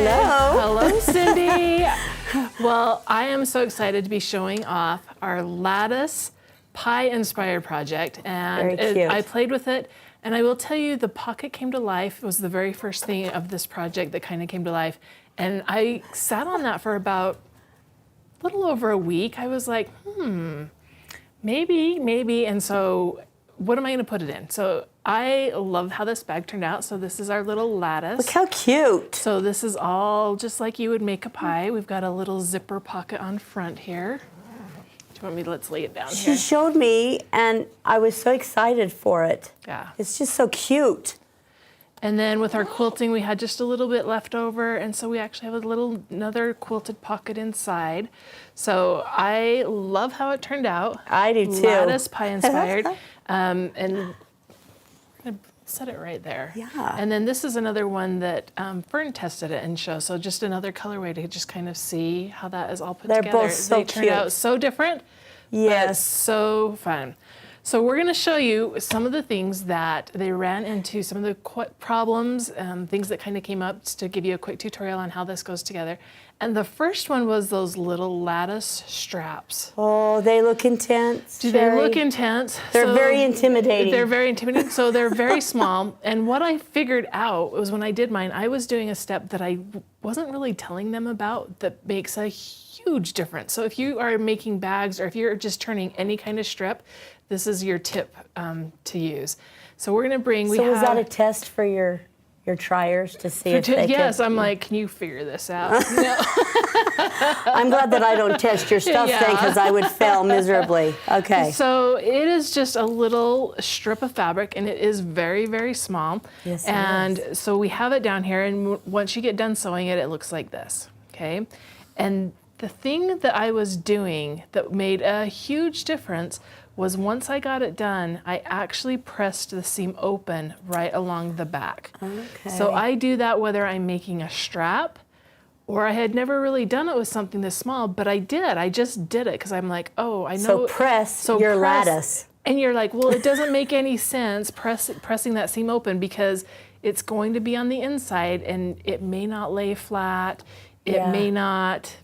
Hello. Hello, Cindy. Well, I am so excited to be showing off our Lattice Pie inspired project. And Very cute. I played with it, and I will tell you, the pocket came to life. It was the very first thing of this project that kind of came to life. And I sat on that for about a little over a week. I was like, maybe. And so what am I going to put it in? So I love how this bag turned out. So this is our little lattice. Look how cute. So this is all just like you would make a pie. We've got a little zipper pocket on front here. Do you want me to, let's lay it down She here. showed me, and I was so excited for it. Yeah. It's just so cute. And then with our quilting, we had just a little bit left over, and so we actually have another quilted pocket inside. So I love how it turned out. I do too. Lattice pie inspired. And I'm gonna set it right there. Yeah. And then this is another one that Fern tested it and showed. So just another colorway to just kind of see how that is all put They're together. both so They turned cute. out so different. Yes. But so fun. So we're going to show you some of the things that they ran into, some of the problems, things that kind of came up, just to give you a quick tutorial on how this goes together. And the first one was those little lattice straps. Oh, they look intense. Do Cheri. they look intense? They're very intimidating. They're very intimidating. So they're very small. And what I figured out was when I did mine, I was doing a step that I wasn't really telling them about that makes a huge difference. So if you are making bags, or if you're just turning any kind of strip, this is your tip to use. So we're going to bring. So was that a test for your triers to see if they Yes, could? I'm like, can you figure this out? No. I'm glad that I don't test your stuff Yeah. then, because I would fail miserably. Okay. So it is just a little strip of fabric, and it is very, very small. Yes, it and is. so we have it down here, and once you get done sewing it, it looks like this, okay? And the thing that I was doing that made a huge difference was once I got it done, I actually pressed the seam open right along the back. Okay. So I do that whether I'm making a strap, or I had never really done it with something this small, but I did. I just did it because I'm like, oh, I know. So press your lattice. And you're like, well, it doesn't make any sense pressing that seam open because it's going to be on the inside and it may not lay flat. It may not,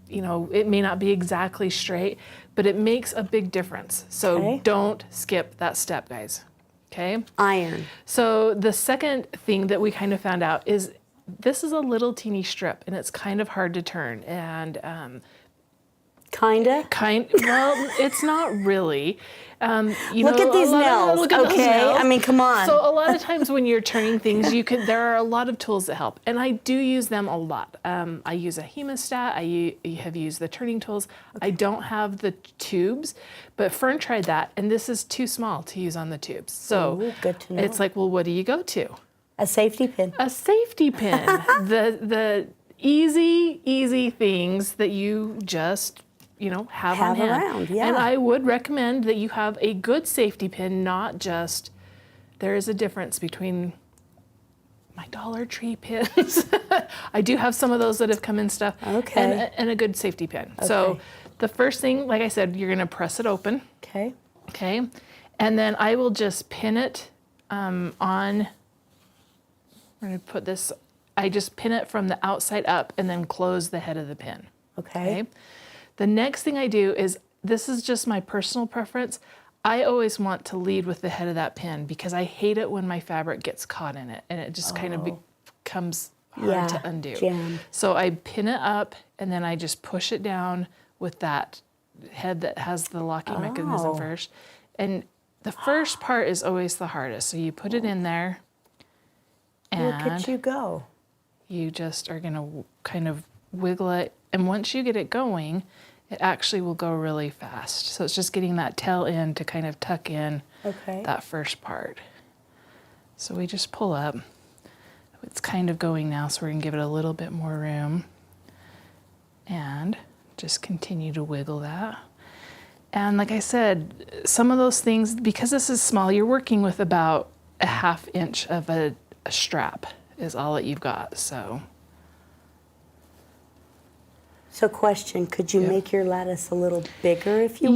it may not be exactly straight, but it makes a big difference. So don't skip that step, guys. Okay? Iron. So the second thing that we kind of found out is this is a little teeny strip, and it's kind of hard to turn. And Kinda? well, it's not really. Look at these nails. Look at those Okay, nails. I mean, come on. So a lot of times when you're turning things, there are a lot of tools that help, and I do use them a lot. I use a hemostat. I have used the turning tools. I don't have the tubes, but Fern tried that, and this is too small to use on the tubes. So Ooh, good to know. it's like, well, what do you go to? A safety pin. A safety pin. the easy things that you just have on hand. around, yeah. And I would recommend that you have a good safety pin, not just, there is a difference between my Dollar Tree pins. I do have some of those that have come in stuff. Okay. And a good safety pin. So the first thing, like I said, you're gonna press it open. Okay. Okay. And then I will just pin it on, I'm gonna put this, I just pin it from the outside up and then close the head of the pin. Okay. The next thing I do is, this is just my personal preference, I always want to lead with the head of that pin because I hate it when my fabric gets caught in it and it just kind of becomes hard to undo. Jam. So I pin it up and then I just push it down with that head that has the locking mechanism first. And the first part is always the hardest. So you put it in there and Look at you go. you just are gonna kind of wiggle it. And once you get it going, it actually will go really fast. So it's just getting that tail end to kind of tuck in that first part. So we just pull up. It's kind of going now, so we're gonna give it a little bit more room. And just continue to wiggle that. And like I said, some of those things, because this is small, you're working with about a 1/2 inch of a strap is all that you've got, so. So question, could you make your lattice a little bigger if you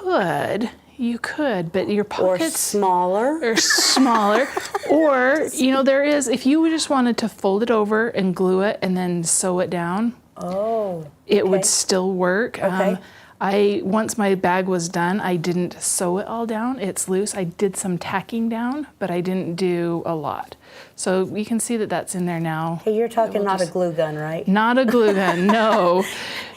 wanted? You could, but your Or pockets smaller. or smaller. Or, you know, there is, if you just wanted to fold it over and glue it and then sew it down, it would still work. Once my bag was done, I didn't sew it all down. It's loose. I did some tacking down, but I didn't do a lot. So we can see that that's in there now. Hey, you're talking not a glue gun, right? Not a glue gun, no.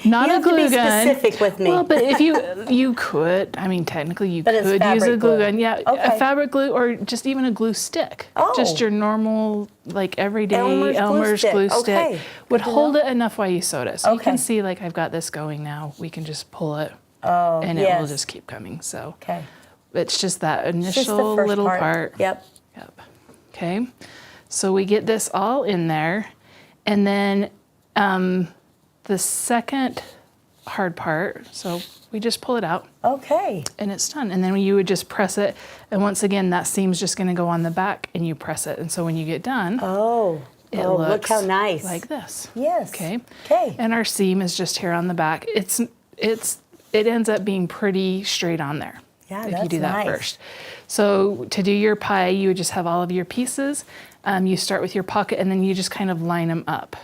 Not a glue gun. You have to be specific with me. Well, but if you could, I mean, technically you could use a glue gun. Yeah, a fabric glue or just even a glue stick. Just your normal, like everyday Elmer's glue stick would hold it enough while you sewed it. So you can see, like, I've got this going now. We can just pull it and it will just keep coming. So it's just that initial little part. Yep. Okay. So we get this all in there, and then the second hard part, so we just pull it out. And it's done. And then you would just press it, and once again, that seam's just going to go on the back, and you press it. And so when you get done, it looks look how nice. Like this. Yes. Okay. And our seam is just here on the back. It ends up being pretty straight on there. Yeah, if you do that first. So to do your pie, you would just have all of your pieces. You start with your pocket, and then you just kind of line them up.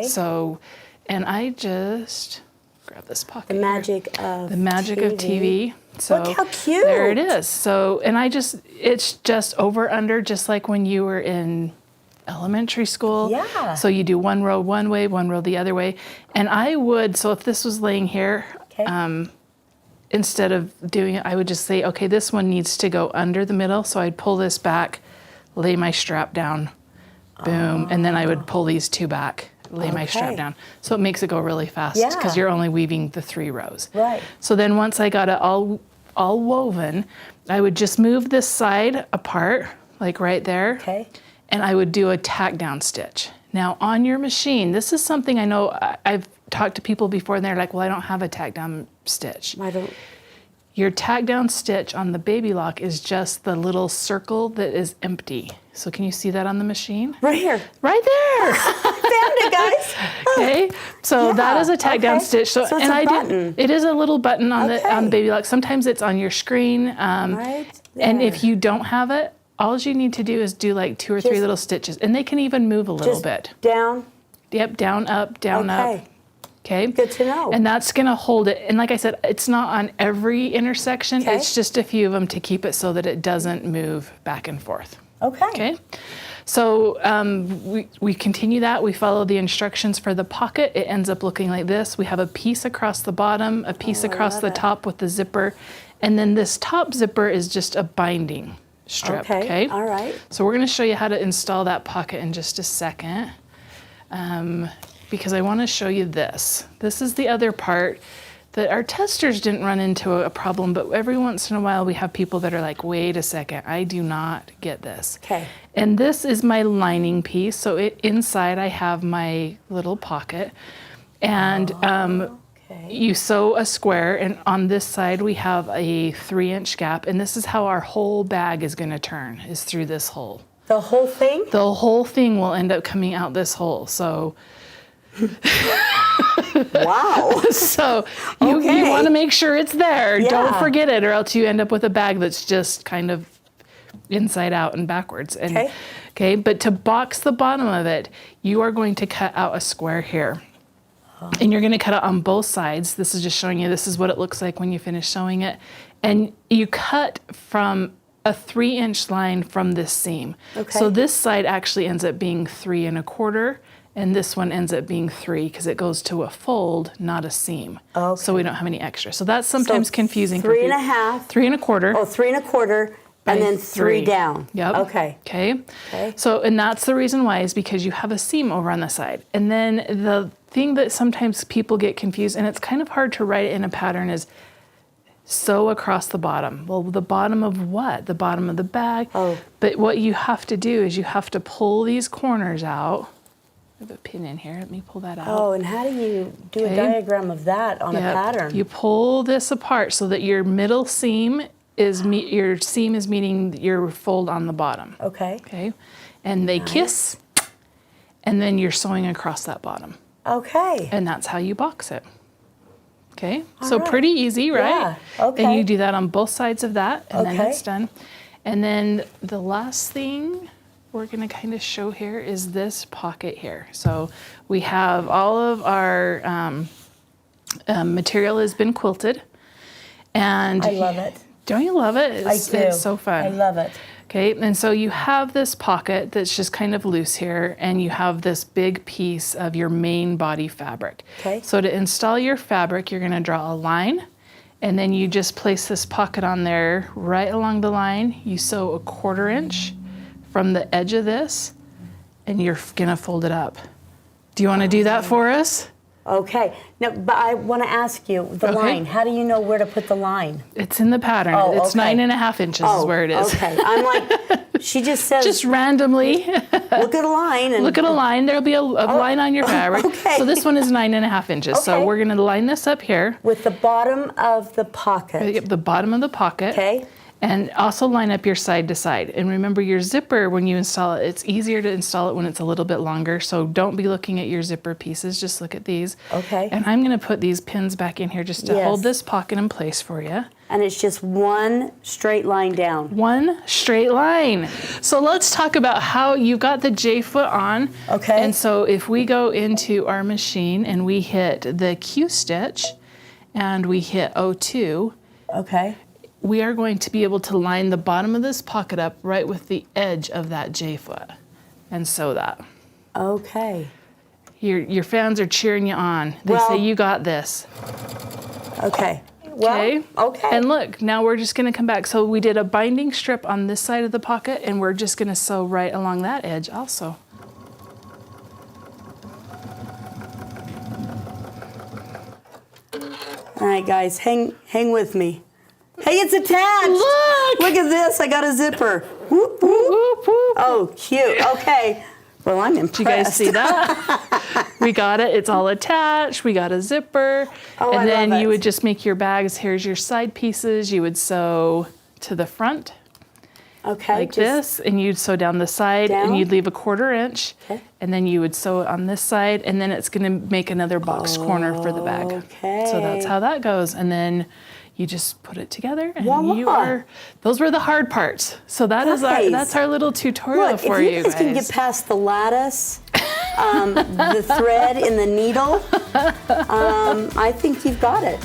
So, and I just grab this pocket. The magic of TV. So look how cute. There it is. So, and it's just over under, just like when you were in elementary school. So you do one row one way, one row the other way. And I would, so if this was laying here, instead of doing it, I would just say, okay, this one needs to go under the middle. So I'd pull this back, lay my strap down, boom, and then I would pull these two back, lay my strap down. So it makes it go really fast because you're only weaving the 3 rows. So then once I got it all woven, I would just move this side apart, like right there, and I would do a tack down stitch. Now on your machine, this is something I know I've talked to people before, and they're like, well, I don't have a tack down stitch. Your tack down stitch on the baby lock is just the little circle that is empty. So can you see that on the machine? Right here. Right there. I found it, guys. Okay. So that is a tack down stitch. So it's a button. It is a little button on the baby lock. Sometimes it's on your screen. And if you don't have it, all you need to do is do like 2 or 3 little stitches, and they can even move a little bit. Down? Yep, down, up, down, up. Okay. Good to know. And that's going to hold it. And like I said, it's not on every intersection. It's just a few of them to keep it so that it doesn't move back and forth. Okay. So we continue that. We follow the instructions for the pocket. It ends up looking like this. We have a piece across the bottom, a piece across the top with the zipper. And then this top zipper is just a binding strip. Okay. All right. So we're going to show you how to install that pocket in just a second. Because I want to show you this. This is the other part that our testers didn't run into a problem, but every once in a while we have people that are like, wait a second, I do not get this. And this is my lining piece. So inside I have my little pocket, and you sew a square, and on this side we have a 3-inch gap, and this is how our whole bag is going to turn, is through this hole. The whole thing? The whole thing will end up coming out this hole. So wow. So you want to make sure it's there. Don't forget it, or else you end up with a bag that's just kind of inside out and backwards. And, but to box the bottom of it, you are going to cut out a square here. And you're going to cut it on both sides. This is just showing you this is what it looks like when you finish sewing it. And you cut from a 3-inch line from this seam. So this side actually ends up being 3 1/4. And this one ends up being 3 because it goes to a fold, not a seam. So we don't have any extra. So that's sometimes confusing. 3 1/2. 3 1/4. Oh, 3 1/4, and then 3 down. Yep. Okay. So, and that's the reason why, is because you have a seam over on the side. And then the thing that sometimes people get confused, and it's kind of hard to write it in a pattern, is sew across the bottom. Well, the bottom of what? The bottom of the bag. But what you have to do is you have to pull these corners out. I have a pin in here. Let me pull that out. And how do you do a diagram of that on a pattern? You pull this apart so that your middle seam is meeting your fold on the bottom. Okay. And they kiss, and then you're sewing across that bottom. And that's how you box it. Okay, so pretty easy, right? Yeah, okay. And you do that on both sides of that, and then Okay. it's done. And then the last thing we're gonna kind of show here is this pocket here. So we have all of our material has been quilted. And I love it. Don't you love it? It's, I do. It's so fun. I love it. Okay, and so you have this pocket that's just kind of loose here, and you have this big piece of your main body fabric. Okay. So to install your fabric, you're gonna draw a line, and then you just place this pocket on there right along the line. You sew a 1/4 inch from the edge of this, and you're gonna fold it up. Do you wanna do that for us? Okay. Now, but I want to ask you, the line, how do you know where to put the line? It's in the pattern. Oh, It's okay. 9.5 inches is where it is. Okay. I'm like, she just says, Just randomly. look at a line. And Look at a line. There'll be a line on your fabric. okay. So this one is 9.5 inches. So Okay. we're going to line this up here. with the bottom of the pocket. Yep, the bottom of the pocket. Okay. And also line up your side to side. And remember your zipper, when you install it, it's easier to install it when it's a little bit longer. So don't be looking at your zipper pieces. Just look at these. Okay. And I'm going to put these pins back in here just to Yes. hold this pocket in place for you. And it's just one straight line down. One straight line. So let's talk about how you got the J-foot on. Okay. And so if we go into our machine and we hit the Q stitch and we hit O2, Okay. we are going to be able to line the bottom of this pocket up right with the edge of that J-foot and sew that. Okay. Your fans are cheering you on. They Well- say, you got this. Okay. Well, okay. And look, now we're just gonna come back. So we did a binding strip on this side of the pocket, and we're just gonna sew right along that edge also. All right, guys, hang with me. Hey, it's attached. Look! Look at this. I got a zipper. Whoop, whoop. Whoop, whoop. Oh, cute. Okay. Well, I'm impressed. Do you guys see that? We got it. It's all attached. We got a zipper. Oh, and I then love you it. would just make your bags. Here's your side pieces. You would sew to the front Okay. like just- this, and you'd sew down the side, Down? and you'd leave a 1/4 inch, Okay. and then you would sew it on this side, and then it's going to make another box corner for the bag. Okay. So that's how that goes, and then you just put it together, and you Voila. are. Those were the hard parts. So that is Guys. that's our little tutorial Look, for if you you guys can get past the lattice, the thread in the needle, I think you've got it.